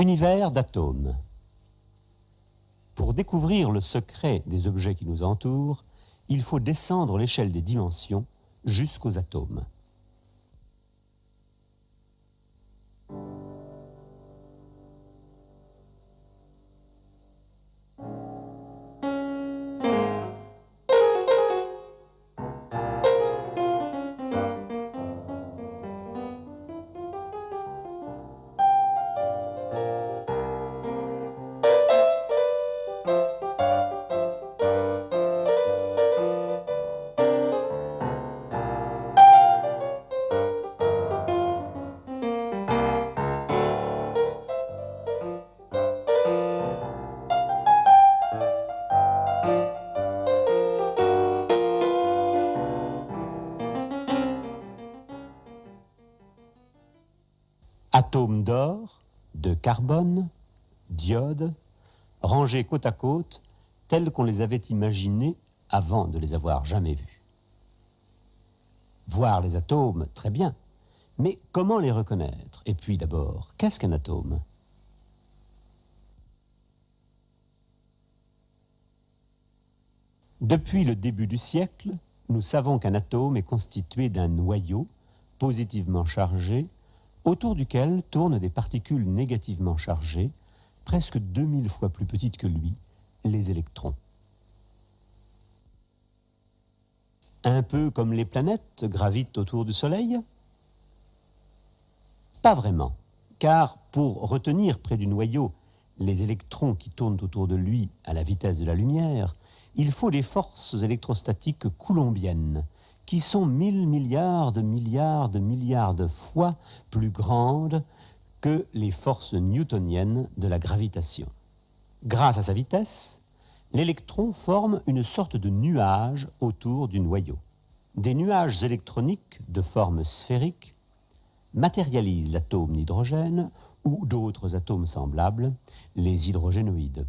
Univers d'atomes. Pour découvrir le secret des objets qui nous entourent, il faut descendre l'échelle des dimensions jusqu'aux atomes. Atomes d'or, de carbone, d'iode, rangés côte à côte, tels qu'on les avait imaginés avant de les avoir jamais vus. Voir les atomes, très bien, mais comment les reconnaître? Et puis d'abord, qu'est-ce qu'un atome? Depuis le début du siècle, nous savons qu'un atome est constitué d'un noyau positivement chargé autour duquel tournent des particules négativement chargées, presque 2000 fois plus petites que lui, les électrons. Un peu comme les planètes gravitent autour du Soleil? Pas vraiment, car pour retenir près du noyau les électrons qui tournent autour de lui à la vitesse de la lumière, il faut des forces électrostatiques coulombiennes, qui sont 1000 milliards de fois plus grandes que les forces newtoniennes de la gravitation. Grâce à sa vitesse, l'électron forme une sorte de nuage autour du noyau. Des nuages électroniques de forme sphérique matérialisent l'atome d'hydrogène ou d'autres atomes semblables, les hydrogénoïdes.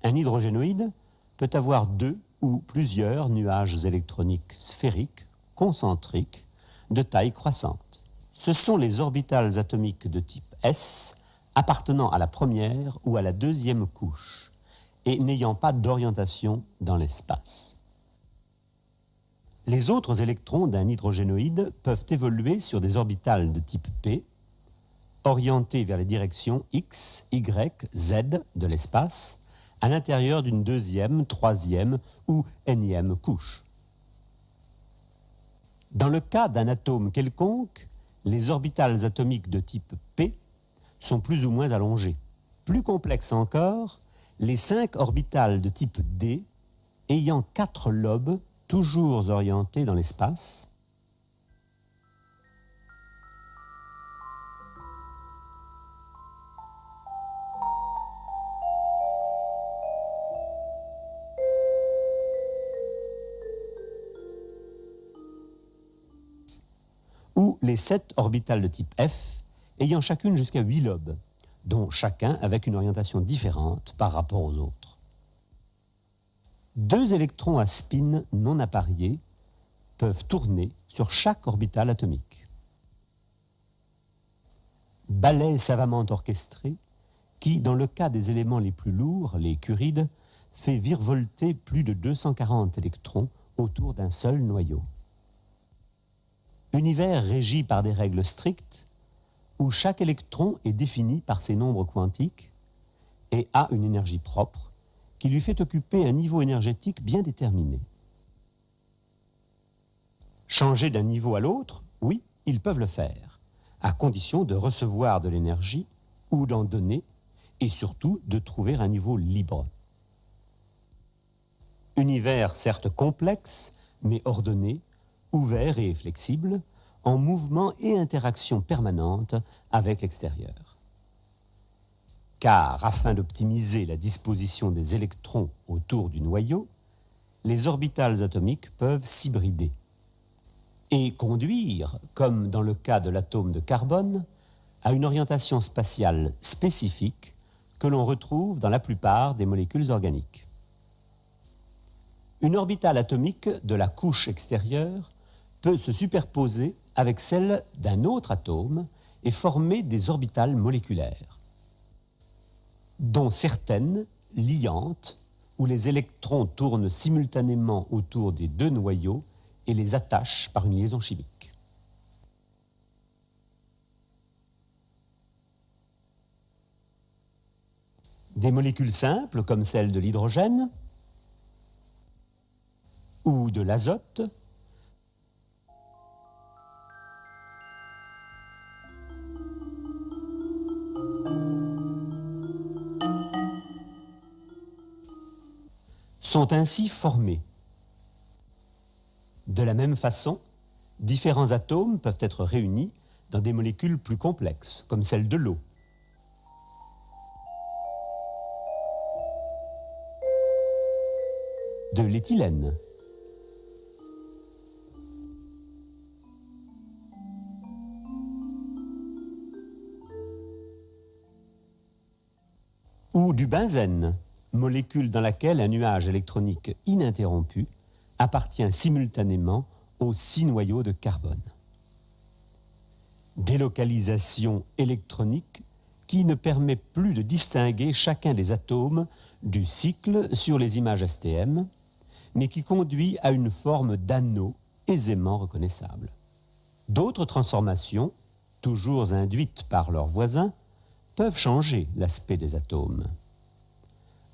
Un hydrogénoïde peut avoir deux ou plusieurs nuages électroniques sphériques, concentriques, de taille croissante. Ce sont les orbitales atomiques de type S appartenant à la première ou à la deuxième couche et n'ayant pas d'orientation dans l'espace. Les autres électrons d'un hydrogénoïde peuvent évoluer sur des orbitales de type P, orientées vers les directions X, Y, Z de l'espace, à l'intérieur d'une deuxième, troisième ou énième couche. Dans le cas d'un atome quelconque, les orbitales atomiques de type P sont plus ou moins allongées. Plus complexe encore, les 5 orbitales de type D, ayant 4 lobes toujours orientés dans l'espace, ou les 7 orbitales de type F, ayant chacune jusqu'à 8 lobes, dont chacun avec une orientation différente par rapport aux autres. 2 électrons à spin non appariés peuvent tourner sur chaque orbitale atomique. Ballet savamment orchestré qui, dans le cas des éléments les plus lourds, les curides, fait virevolter plus de 240 électrons autour d'un seul noyau. Univers régi par des règles strictes, où chaque électron est défini par ses nombres quantiques et a une énergie propre qui lui fait occuper un niveau énergétique bien déterminé. Changer d'un niveau à l'autre, oui, ils peuvent le faire, à condition de recevoir de l'énergie ou d'en donner, et surtout de trouver un niveau libre. Univers certes complexe, mais ordonné, ouvert et flexible, en mouvement et interaction permanente avec l'extérieur. Car, afin d'optimiser la disposition des électrons autour du noyau, les orbitales atomiques peuvent s'hybrider et conduire, comme dans le cas de l'atome de carbone, à une orientation spatiale spécifique que l'on retrouve dans la plupart des molécules organiques. Une orbitale atomique de la couche extérieure peut se superposer avec celle d'un autre atome et former des orbitales moléculaires. dont certaines liantes, où les électrons tournent simultanément autour des deux noyaux et les attachent par une liaison chimique. Des molécules simples, comme celles de l'hydrogène ou de l'azote, sont ainsi formés. De la même façon, différents atomes peuvent être réunis dans des molécules plus complexes, comme celle de l'eau. De l'éthylène. Ou du benzène, molécule dans laquelle un nuage électronique ininterrompu appartient simultanément aux 6 noyaux de carbone. Délocalisation électronique qui ne permet plus de distinguer chacun des atomes du cycle sur les images STM, mais qui conduit à une forme d'anneau aisément reconnaissable. D'autres transformations, toujours induites par leurs voisins, peuvent changer l'aspect des atomes.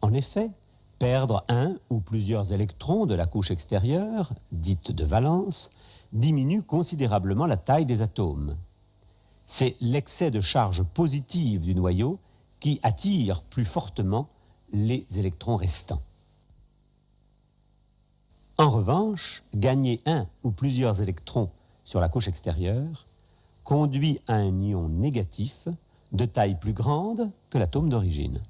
En effet, perdre un ou plusieurs électrons de la couche extérieure, dite de valence, diminue considérablement la taille des atomes. C'est l'excès de charge positive du noyau qui attire plus fortement les électrons restants. En revanche, gagner un ou plusieurs électrons sur la couche extérieure conduit à un ion négatif de taille plus grande que l'atome d'origine.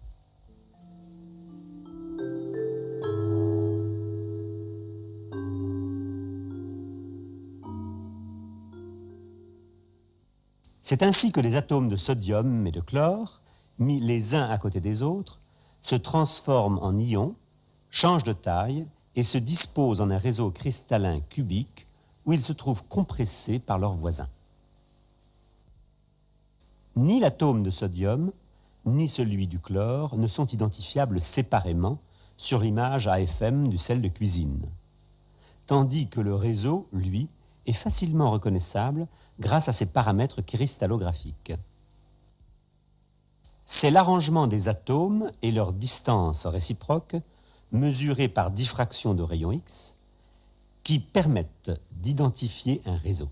C'est ainsi que les atomes de sodium et de chlore, mis les uns à côté des autres, se transforment en ions, changent de taille et se disposent en un réseau cristallin cubique où ils se trouvent compressés par leurs voisins. Ni l'atome de sodium, ni celui du chlore ne sont identifiables séparément sur l'image AFM du sel de cuisine, tandis que le réseau, lui, est facilement reconnaissable grâce à ses paramètres cristallographiques. C'est l'arrangement des atomes et leur distance réciproque, mesurée par diffraction de rayons X, qui permettent d'identifier un réseau.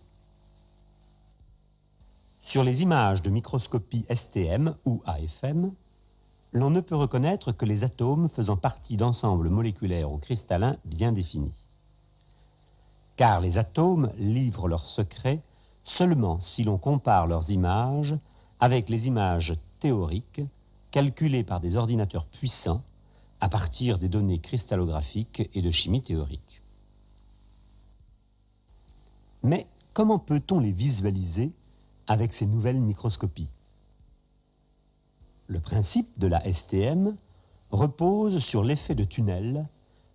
Sur les images de microscopie STM ou AFM, l'on ne peut reconnaître que les atomes faisant partie d'ensembles moléculaires ou cristallins bien définis. Car les atomes livrent leurs secrets seulement si l'on compare leurs images avec les images théoriques calculées par des ordinateurs puissants à partir des données cristallographiques et de chimie théorique. Mais comment peut-on les visualiser avec ces nouvelles microscopies? Le principe de la STM repose sur l'effet de tunnel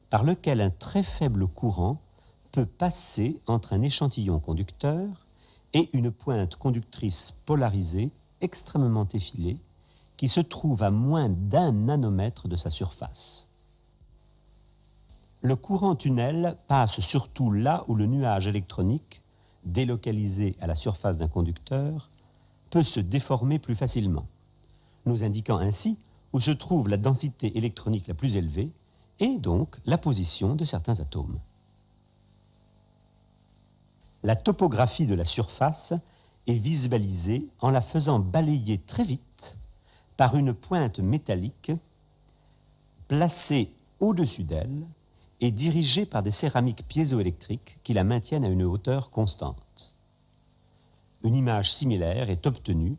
par lequel un très faible courant peut passer entre un échantillon conducteur et une pointe conductrice polarisée extrêmement effilée qui se trouve à moins d'1 nanomètre de sa surface. Le courant tunnel passe surtout là où le nuage électronique, délocalisé à la surface d'un conducteur, peut se déformer plus facilement, nous indiquant ainsi où se trouve la densité électronique la plus élevée et donc la position de certains atomes. La topographie de la surface est visualisée en la faisant balayer très vite par une pointe métallique placée au-dessus d'elle et dirigée par des céramiques piézoélectriques qui la maintiennent à une hauteur constante. Une image similaire est obtenue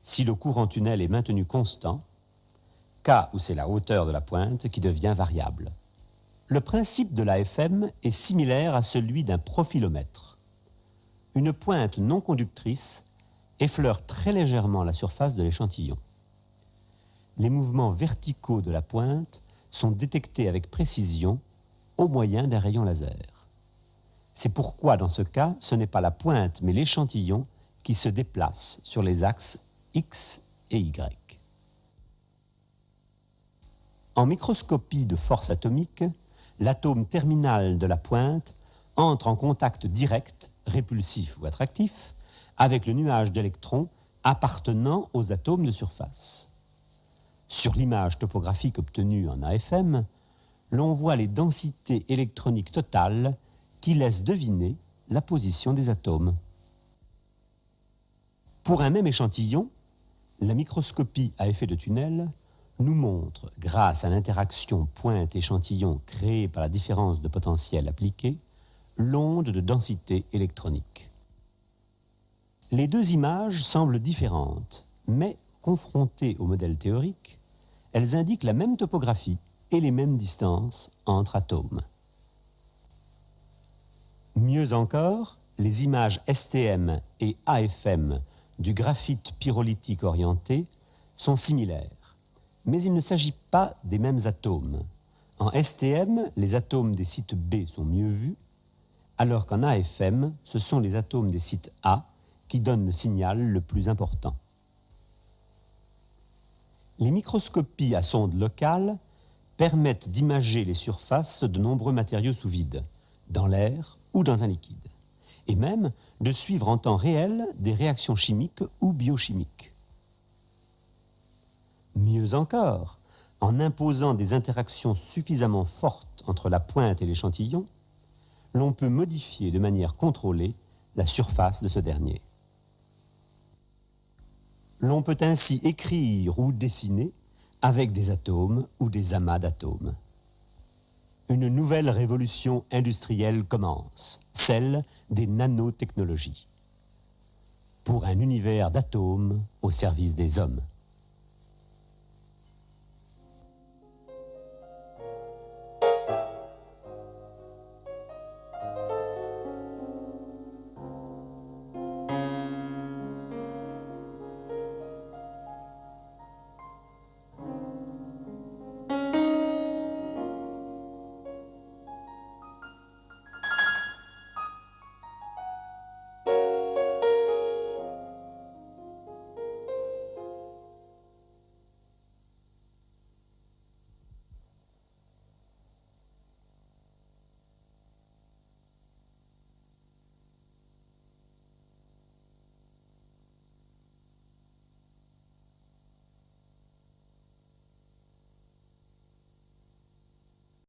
si le courant tunnel est maintenu constant, cas où c'est la hauteur de la pointe qui devient variable. Le principe de l'AFM est similaire à celui d'un profilomètre. Une pointe non conductrice effleure très légèrement la surface de l'échantillon. Les mouvements verticaux de la pointe sont détectés avec précision au moyen d'un rayon laser. C'est pourquoi, dans ce cas, ce n'est pas la pointe, mais l'échantillon qui se déplace sur les axes X et Y. En microscopie de force atomique, l'atome terminal de la pointe entre en contact direct, répulsif ou attractif, avec le nuage d'électrons appartenant aux atomes de surface. Sur l'image topographique obtenue en AFM, l'on voit les densités électroniques totales qui laissent deviner la position des atomes. Pour un même échantillon, la microscopie à effet de tunnel nous montre, grâce à l'interaction pointe-échantillon créée par la différence de potentiel appliquée, l'onde de densité électronique. Les deux images semblent différentes, mais confrontées au modèle théorique, elles indiquent la même topographie et les mêmes distances entre atomes. Mieux encore, les images STM et AFM du graphite pyrolytique orienté sont similaires, mais il ne s'agit pas des mêmes atomes. En STM, les atomes des sites B sont mieux vus, alors qu'en AFM, ce sont les atomes des sites A qui donnent le signal le plus important. Les microscopies à sonde locale permettent d'imager les surfaces de nombreux matériaux sous vide, dans l'air ou dans un liquide, et même de suivre en temps réel des réactions chimiques ou biochimiques. Mieux encore, en imposant des interactions suffisamment fortes entre la pointe et l'échantillon, l'on peut modifier de manière contrôlée la surface de ce dernier. L'on peut ainsi écrire ou dessiner avec des atomes ou des amas d'atomes. Une nouvelle révolution industrielle commence, celle des nanotechnologies, pour un univers d'atomes au service des hommes.